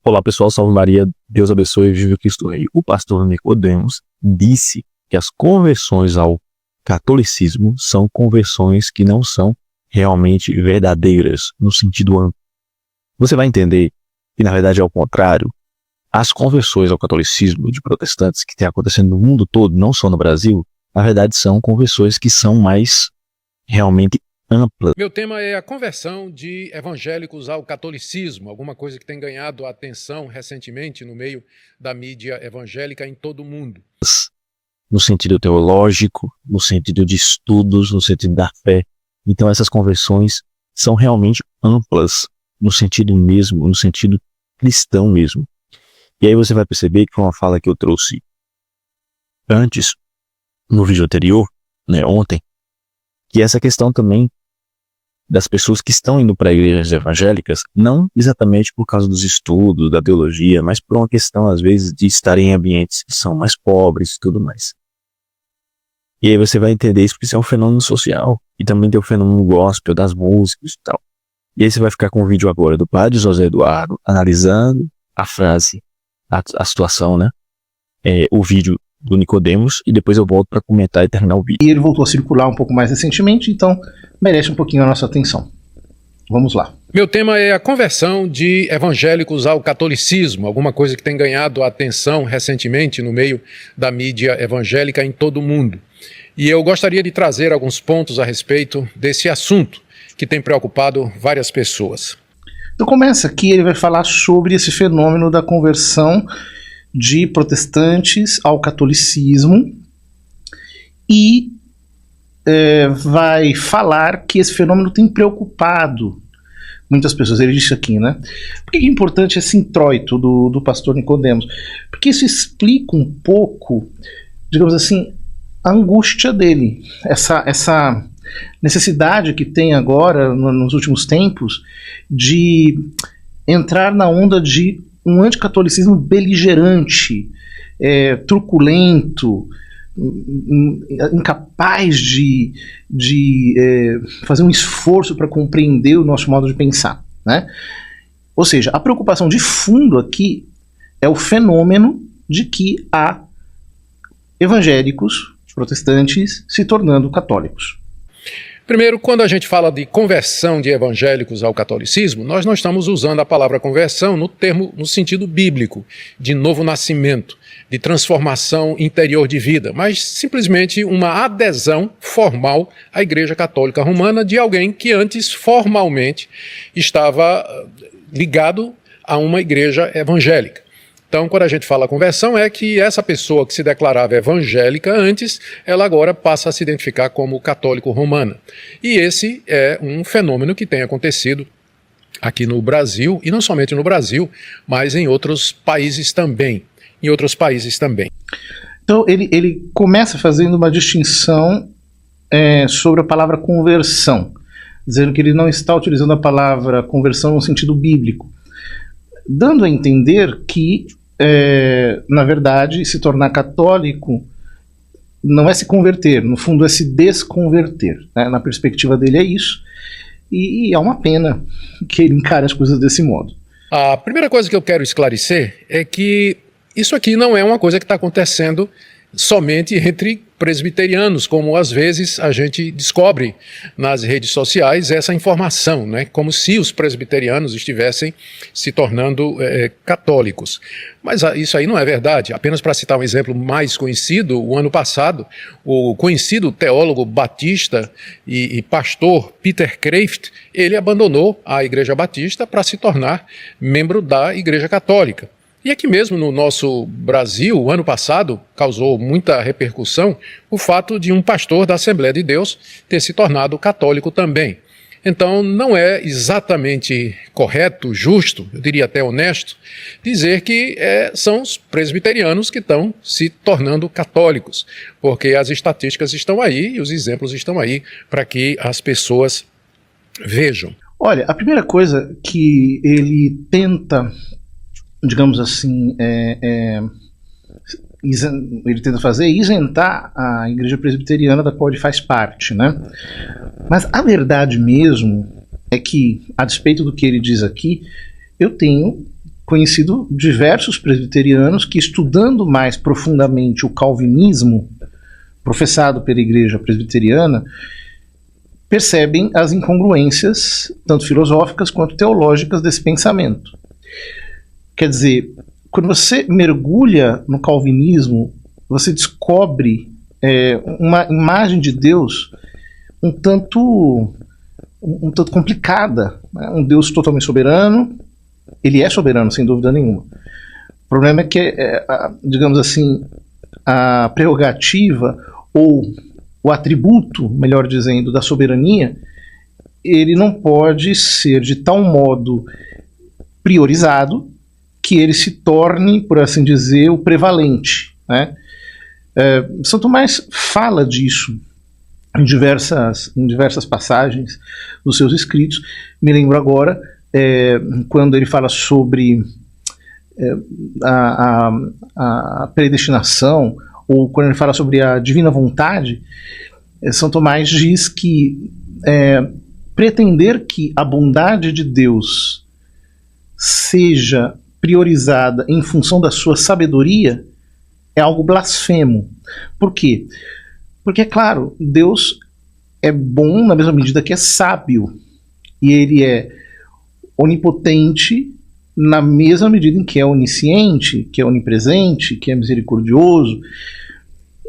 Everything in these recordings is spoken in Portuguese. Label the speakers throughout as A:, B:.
A: Olá pessoal, salve Maria, Deus abençoe e vive o Cristo Rei. O pastor Nicodemos disse que as conversões ao catolicismo são conversões que não são realmente verdadeiras, no sentido amplo. Você vai entender que na verdade é o contrário. As conversões ao catolicismo de protestantes que tem acontecendo no mundo todo, não só no Brasil, na verdade são conversões que são mais realmente amplas.
B: Meu tema é a conversão de evangélicos ao catolicismo, alguma coisa que tem ganhado atenção recentemente no meio da mídia evangélica em todo o mundo.
A: No sentido teológico, no sentido de estudos, no sentido da fé. Então essas conversões são realmente amplas, no sentido mesmo, no sentido cristão mesmo. E aí você vai perceber que uma fala que eu trouxe antes, no vídeo anterior, ontem, que essa questão também das pessoas que estão indo para igrejas evangélicas, não exatamente por causa dos estudos, da teologia, mas por uma questão, às vezes, de estarem em ambientes que são mais pobres e tudo mais. E aí você vai entender isso porque isso é um fenômeno social. E também tem o fenômeno gospel, das músicas e tal. E aí você vai ficar com o vídeo agora do padre José Eduardo, analisando a frase, a situação, o vídeo do Nicodemos, e depois eu volto para comentar e terminar o vídeo.
C: E ele voltou a circular um pouco mais recentemente, então merece um pouquinho a nossa atenção. Vamos lá.
B: Meu tema é a conversão de evangélicos ao catolicismo, alguma coisa que tem ganhado atenção recentemente no meio da mídia evangélica em todo o mundo. E eu gostaria de trazer alguns pontos a respeito desse assunto que tem preocupado várias pessoas.
C: Então começa aqui, ele vai falar sobre esse fenômeno da conversão de protestantes ao catolicismo e vai falar que esse fenômeno tem preocupado muitas pessoas. Ele disse aqui, Por que é importante esse introito do pastor Nicodemos? Porque isso explica um pouco, digamos assim, a angústia dele, essa necessidade que tem agora, nos últimos tempos, de entrar na onda de um anticatolicismo beligerante, truculento, incapaz de fazer um esforço para compreender o nosso modo de pensar, Ou seja, a preocupação de fundo aqui é o fenômeno de que há evangélicos, protestantes, se tornando católicos.
B: Primeiro, quando a gente fala de conversão de evangélicos ao catolicismo, nós não estamos usando a palavra conversão no sentido bíblico, de novo nascimento, de transformação interior de vida, mas simplesmente uma adesão formal à Igreja Católica Romana de alguém que antes formalmente estava ligado a uma igreja evangélica. Então, quando a gente fala conversão, é que essa pessoa que se declarava evangélica antes, ela agora passa a se identificar como católico romana. E esse é um fenômeno que tem acontecido aqui no Brasil, e não somente no Brasil, mas em outros países também.
C: Então, ele começa fazendo uma distinção sobre a palavra conversão, dizendo que ele não está utilizando a palavra conversão no sentido bíblico, dando a entender que na verdade, se tornar católico não é se converter, no fundo é se desconverter. Na perspectiva dele é isso, e é uma pena que ele encare as coisas desse modo.
B: A primeira coisa que eu quero esclarecer é que isso aqui não é uma coisa que está acontecendo somente entre presbiterianos, como às vezes a gente descobre nas redes sociais essa informação, como se os presbiterianos estivessem se tornando católicos. Mas isso aí não é verdade. Apenas para citar um exemplo mais conhecido, o ano passado, o conhecido teólogo batista e pastor Peter Kreeft, ele abandonou a Igreja Batista para se tornar membro da Igreja Católica. E aqui mesmo no nosso Brasil, o ano passado, causou muita repercussão o fato de um pastor da Assembleia de Deus ter se tornado católico também. Então não é exatamente correto, justo, eu diria até honesto, dizer que são os presbiterianos que estão se tornando católicos, porque as estatísticas estão aí e os exemplos estão aí para que as pessoas vejam.
C: Olha, a primeira coisa que ele tenta, digamos assim, ele tenta fazer é isentar a igreja presbiteriana da qual ele faz parte, Mas a verdade mesmo é que, a despeito do que ele diz aqui, eu tenho conhecido diversos presbiterianos que, estudando mais profundamente o calvinismo professado pela igreja presbiteriana, percebem as incongruências, tanto filosóficas quanto teológicas, desse pensamento. Quer dizer, quando você mergulha no calvinismo, você descobre uma imagem de Deus um tanto complicada, né? Um Deus totalmente soberano. Ele é soberano, sem dúvida nenhuma. O problema é que, digamos assim, a prerrogativa ou o atributo, melhor dizendo, da soberania, ele não pode ser de tal modo priorizado que ele se torne, por assim dizer, o prevalente, né? São Tomás fala disso em diversas passagens dos seus escritos. Me lembro agora quando ele fala sobre a predestinação, ou quando ele fala sobre a divina vontade. São Tomás diz que pretender que a bondade de Deus seja priorizada em função da sua sabedoria é algo blasfemo. Por quê? Porque, é claro, Deus é bom na mesma medida que é sábio. E ele é onipotente na mesma medida em que é onisciente, que é onipresente, que é misericordioso.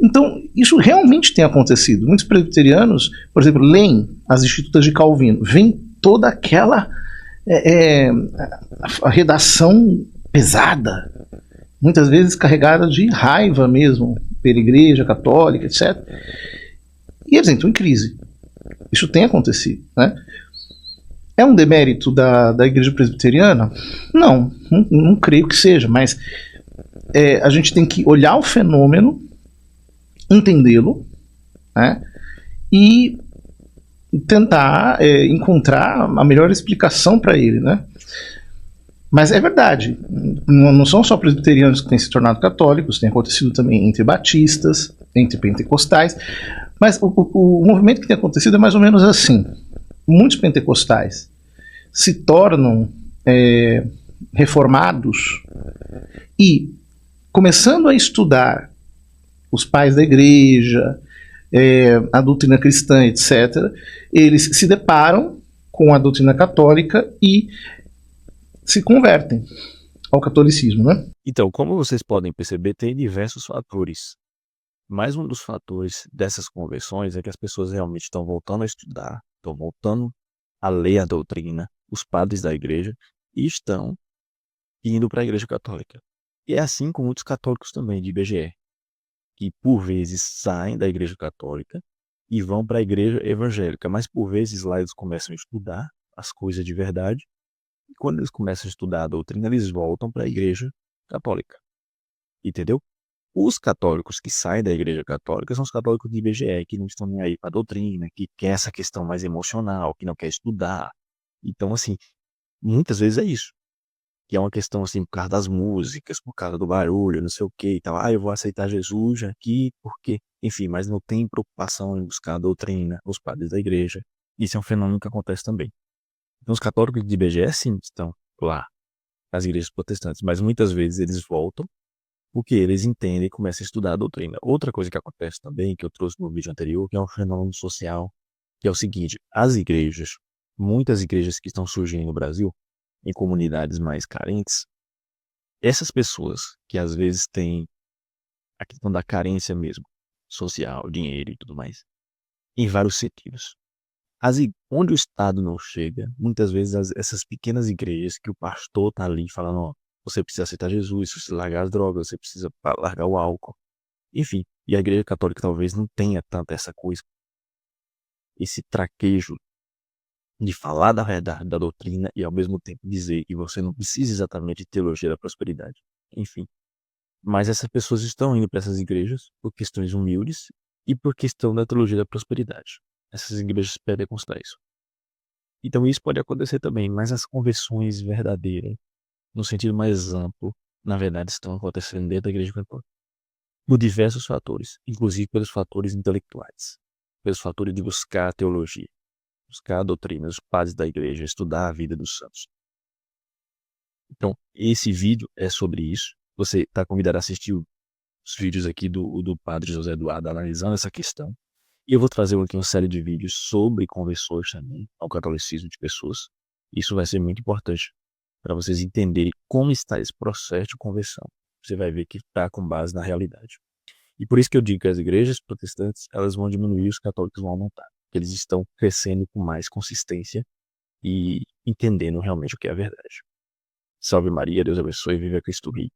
C: Então, isso realmente tem acontecido. Muitos presbiterianos, por exemplo, leem as Institutas de Calvino, vem toda aquela a redação pesada, muitas vezes carregada de raiva mesmo pela Igreja Católica, etc. E eles entram em crise. Isso tem acontecido, né? É um demérito da Igreja Presbiteriana? Não creio que seja, mas a gente tem que olhar o fenômeno, entendê-lo, né, e tentar encontrar a melhor explicação para ele, né? Mas é verdade, não são só presbiterianos que têm se tornado católicos, tem acontecido também entre batistas, entre pentecostais, mas o movimento que tem acontecido é mais ou menos assim. Muitos pentecostais se tornam reformados e, começando a estudar os pais da igreja, a doutrina cristã, etc., eles se deparam com a doutrina católica e se convertem ao catolicismo, né?
A: Então, como vocês podem perceber, tem diversos fatores. Mais um dos fatores dessas conversões é que as pessoas realmente estão voltando a estudar, estão voltando a ler a doutrina, os padres da igreja, e estão indo para a igreja católica. E é assim com muitos católicos também, de IBGE, que por vezes saem da igreja católica e vão para a igreja evangélica, mas por vezes lá eles começam a estudar as coisas de verdade, e quando eles começam a estudar a doutrina, eles voltam para a igreja católica. Entendeu? Os católicos que saem da igreja católica são os católicos de IBGE, que não estão nem aí para a doutrina, que quer essa questão mais emocional, que não quer estudar. Então, assim, muitas vezes é isso. Que é uma questão, assim, por causa das músicas, por causa do barulho, não sei o que e tal. Eu vou aceitar Jesus aqui porque... Enfim, mas não tem preocupação em buscar a doutrina, os padres da igreja. Isso é um fenômeno que acontece também. Então, os católicos de IBGE, sim, estão lá, nas igrejas protestantes, mas muitas vezes eles voltam porque eles entendem e começam a estudar a doutrina. Outra coisa que acontece também, que eu trouxe no vídeo anterior, que é um fenômeno social, que é o seguinte: as igrejas, muitas igrejas que estão surgindo no Brasil, em comunidades mais carentes, essas pessoas que às vezes têm a questão da carência mesmo, social, dinheiro e tudo mais, em vários sentidos. Onde o Estado não chega, muitas vezes essas pequenas igrejas que o pastor está ali falando, ó, você precisa aceitar Jesus, você precisa largar as drogas, você precisa largar o álcool. Enfim, e a igreja católica talvez não tenha tanta essa coisa, esse traquejo de falar da verdade, da doutrina e ao mesmo tempo dizer que você não precisa exatamente de teologia da prosperidade. Enfim, mas essas pessoas estão indo para essas igrejas por questões humildes e por questão da teologia da prosperidade. Essas igrejas pentecostais. Então isso pode acontecer também, mas as conversões verdadeiras, no sentido mais amplo, na verdade estão acontecendo dentro da igreja católica. Por diversos fatores, inclusive pelos fatores intelectuais, pelos fatores de buscar a teologia, buscar a doutrina, os padres da igreja, estudar a vida dos santos. Então, esse vídeo é sobre isso. Você está convidado a assistir os vídeos aqui do Padre José Eduardo analisando essa questão. E eu vou trazer aqui uma série de vídeos sobre conversões também, ao catolicismo de pessoas. Isso vai ser muito importante para vocês entenderem como está esse processo de conversão. Você vai ver que está com base na realidade. E por isso que eu digo que as igrejas protestantes, elas vão diminuir, os católicos vão aumentar. Eles estão crescendo com mais consistência e entendendo realmente o que é a verdade. Salve Maria, Deus abençoe, viva Cristo Rei.